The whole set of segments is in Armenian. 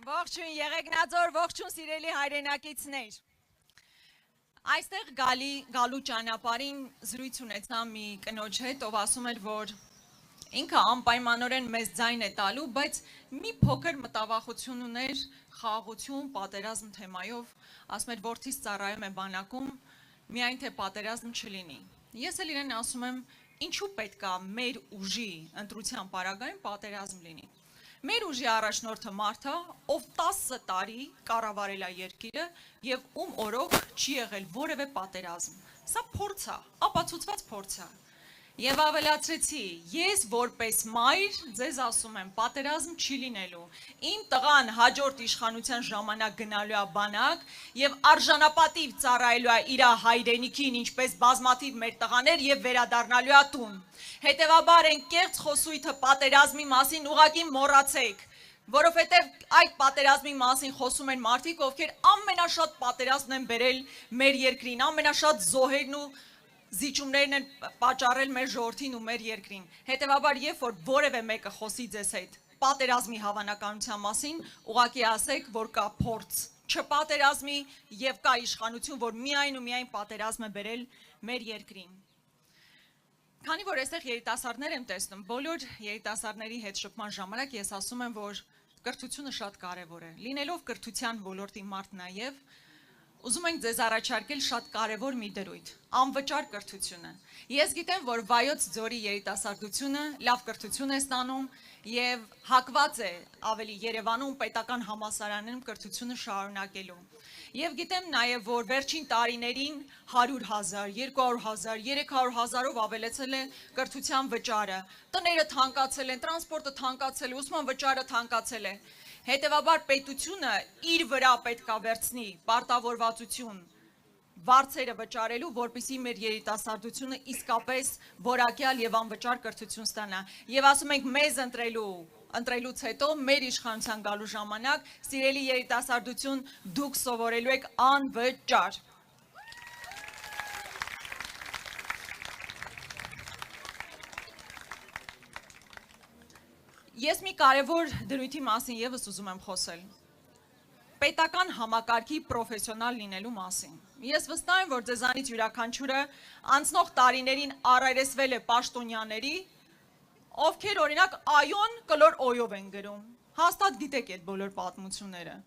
Ողջույն Եղեգնաձոր, ողջույն սիրելի հայրենակիցներ։ Այստեղ գալու ճանապարհին զրույց ունեցա մի կնոջ հետ, ով ասում էր, որ ինքը անպայմանորեն մեծ ձայն է տալու, բայց մի փոքր մտավախություն ուներ խաղաղություն, պատերազմ թեմայով, ասում էր, որդիս ծառայում է բանակում, միայն թե պատերազմ չլինի։ Ես էլ իրեն ասում եմ, ինչու պետք է մեր ուժի ընտրության պարագայում պատերազմ լինի։ Մեր ուժի առաջնորդը մարդ է, ով 10 տարի կառավարել է երկիրը եւ ում օրոք չի եղել որևէ պատերազմ։ Սա փորձ է, ապացուցված փորձ է։ Եվ ավելացրեցի, ես որպես մայր ձեզ ասում եմ, պատերազմ չի լինելու։ Իմ տղան հաջորդ իշխանության ժամանակ գնալու է բանակ եւ արժանապատիվ ծառայելու է իր հայրենիքին, ինչպես բազմաթիվ մեր տղաներ եւ վերադառնալու է տուն։ Հետևաբար այն կեղծ խոսույթը պատերազմի մասին ուղղակի մոռացեք, որովհետեւ այդ պատերազմի մասին խոսում են մարդիկ, ովքեր ամենաշատ պատերազմն են բերել մեր երկրին, ամենաշատ զոհերն ու զիջումներն են պատճառել մեր ժողովրդին ու մեր երկրին։ Հետևաբար, երբ որ որևէ մեկը խոսի ձեզ հետ պատերազմի հավանականության մասին, ուղղակի ասեք, որ կա փորձ, չպատերազմի եւ կա իշխանություն, որ միայն ու միայն պատերազմ է բերել մեր երկրին։ Քանի որ այստեղ երիտասարդներ եմ տեսնում, բոլոր երիտասարդների հետ շփման ժամանակ ես ասում եմ, որ կրթությունը շատ կարևոր է։ Լինելով կրթության ոլորտի մարդ նաեւ ուզում ենք ձեզ առաջարկել շատ կարևոր մի դրույթ՝ անվճար կրթությունը։ Ես գիտեմ, որ Վայոց ձորի երիտասարդությունը լավ կրթություն է ստանում եւ հակված է ավելի Երևանում պետական համալսարաններում կրթությունը շարունակելու։ Եվ գիտեմ նաեւ, որ վերջին տարիներին 100,000, 200,000, 300,000-ով ավելացել է կրթության վճարը։ Տները թանկացել են, տրանսպորտը թանկացել է, ուսման վճարը թանկացել է։ Հետևաբար պետությունը իր վրա պետք է վերցնի պարտավորվածություն վարձերը վճարելու, որպեսզի մեր երիտասարդությունը իսկապես որակյալ եւ անվճար կրթություն ստանա։ Եվ ասում ենք մեզ ընտրելուց հետո մեր իշխանության գալու ժամանակ սիրելի երիտասարդություն դուք սովորելու եք անվճար։ Ես մի կարևոր դրույթի մասին եւս ուզում եմ խոսել։ Պետական համակարգի պրոֆեսիոնալ լինելու մասին։ Ես վստահ եմ, որ ձեզանից յուրաքանչյուրը անցնող տարիներին առայրեսվել է պաշտոնյաների, ովքեր օրինակ այոն կլոր օյով են գրում։ Հաստատ գիտեք այդ բոլոր պատմությունները։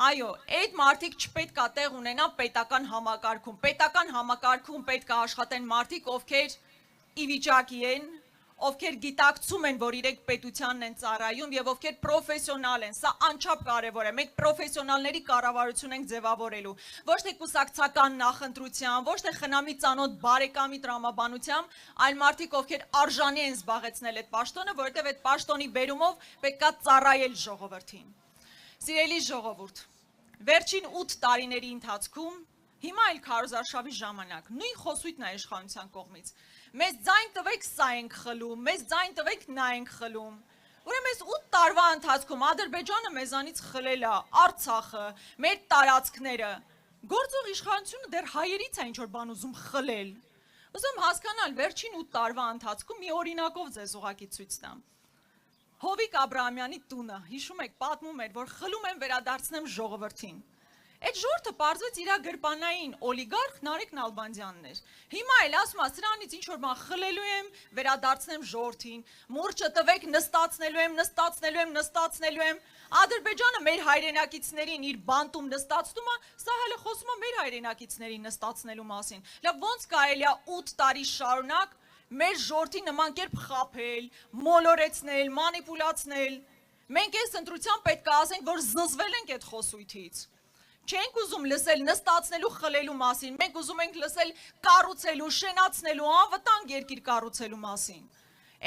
Այո, այդ մարդիկ չպետք է տեղ ունենան պետական համակարգում։ Պետական համակարգում պետք է աշխատեն մարդիկ, ովքեր ի վիճակի են, ովքեր գիտակցում են, որ իրենք պետությանն են ծառայում եւ ովքեր պրոֆեսիոնալ են, սա անչափ կարեւոր է։ Մենք պրոֆեսիոնալների կառավարություն ենք ձևավորելու, ոչ թե կուսակցական նախընտրությամբ, ոչ թե խնամի ծանոթ բարեկամի տրամաբանությամբ, այլ մարդիկ, ովքեր արժանի են զբաղեցնել այդ պաշտոնը, որովհետեւ այդ պաշտոնի բերումով պետքա ծառայել ժողովրդին։ Սիրելի ժողովուրդ, վերջին 8 տարիների ընթացքում հիմա էլ քարոզարշավի ժամանակ նույն խոսույթն է իշխանության կողմից։ Մեզ ձայն տվեք, սա ենք խլում, մեզ ձայն տվեք, նա ենք խլում։ Ուրեմն այս 8 տարվա ընթացքում Ադրբեջանը մեզանից խլել է Արցախը, մեր տարածքները։ Գործող իշխանությունը դեռ հայերից է ինչ-որ բան ուզում խլել։ Ուզում հասկանալ վերջին 8 տարվա ընթացքում մի օրինակով ձեզ ուղղակի ցույց տամ։ Հովիկ Աբրահամյանի տունը, հիշում եք, պատմում էր, որ խլում են վերադարձնեմ ժողովրդին։ Այդ ժողովուրդը պարզվեց իր գրպանային օլիգարխ Նարեկ Նալբանդյանն էր։ Հիմա էլ ասում է, սրանից ինչ որ բան խլելու եմ, վերադարձնեմ ժողովրդին, մուրճը տվեք, նստացնելու եմ։ Ադրբեջանը մեր հայրենակիցներին իր բանտում նստացնում է, սա հələ խոսում է մեր հայրենակիցներին նստացնելու մասին։ Լավ, ոնց կարելի է 8 տարի շարունակ մեր ժողովրդի նման կերպ խաբել, մոլորեցնել, մանիպուլացնել։ Մենք այս ընտրությամբ պետք է ասենք, որ զզվել ենք այդ խոսույթից։ Չենք ուզում լսել նստացնելու խլելու մասին, մենք ուզում ենք լսել կառուցելու, շենացնելու, անվտանգ երկիր կառուցելու մասին։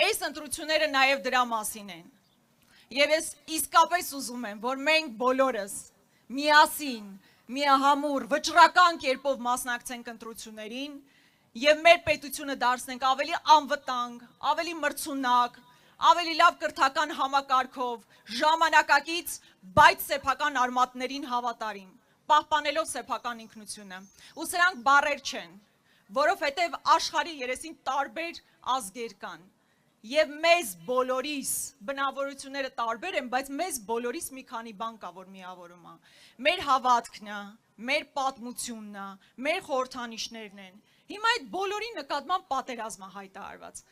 Այս ընտրությունները նաև դրա մասին են։ Եվ ես իսկապես ուզում եմ, որ մենք բոլորս միասին, միահամուռ, վճռական կերպով մասնակցենք ընտրություններին եւ մեր պետությունը դարձնենք ավելի անվտանգ, ավելի մրցունակ, ավելի լավ կրթական համակարգով, ժամանակակից, բայց սեփական արմատներին հավատարիմ, պահպանելով սեփական ինքնությունը։ Ու սրանք բառեր չեն, որովհետև աշխարհի երեսին տարբեր ազգեր կան։ Եվ մեզ բոլորիս բնավորությունները տարբեր են, բայց մեզ բոլորիս մի քանի բան կա, որ միավորում է։ Մեր հավատքն է, մեր պատմությունն է, մեր խորհրդանիշներն են։ Հիմա այդ բոլորի նկատմամբ պատերազմ է հայտարարված։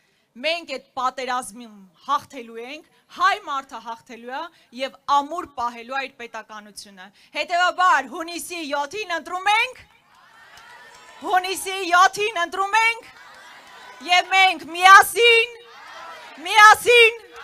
Մենք այդ պատերազմում հաղթելու ենք, հայ մարդը հաղթելու է եւ ամուր պահելու է իր պետականությունը։ Հետևաբար հունիսի 7-ին ընտրում ենք, հունիսի 7-ին ընտրում ենք եւ մենք միասին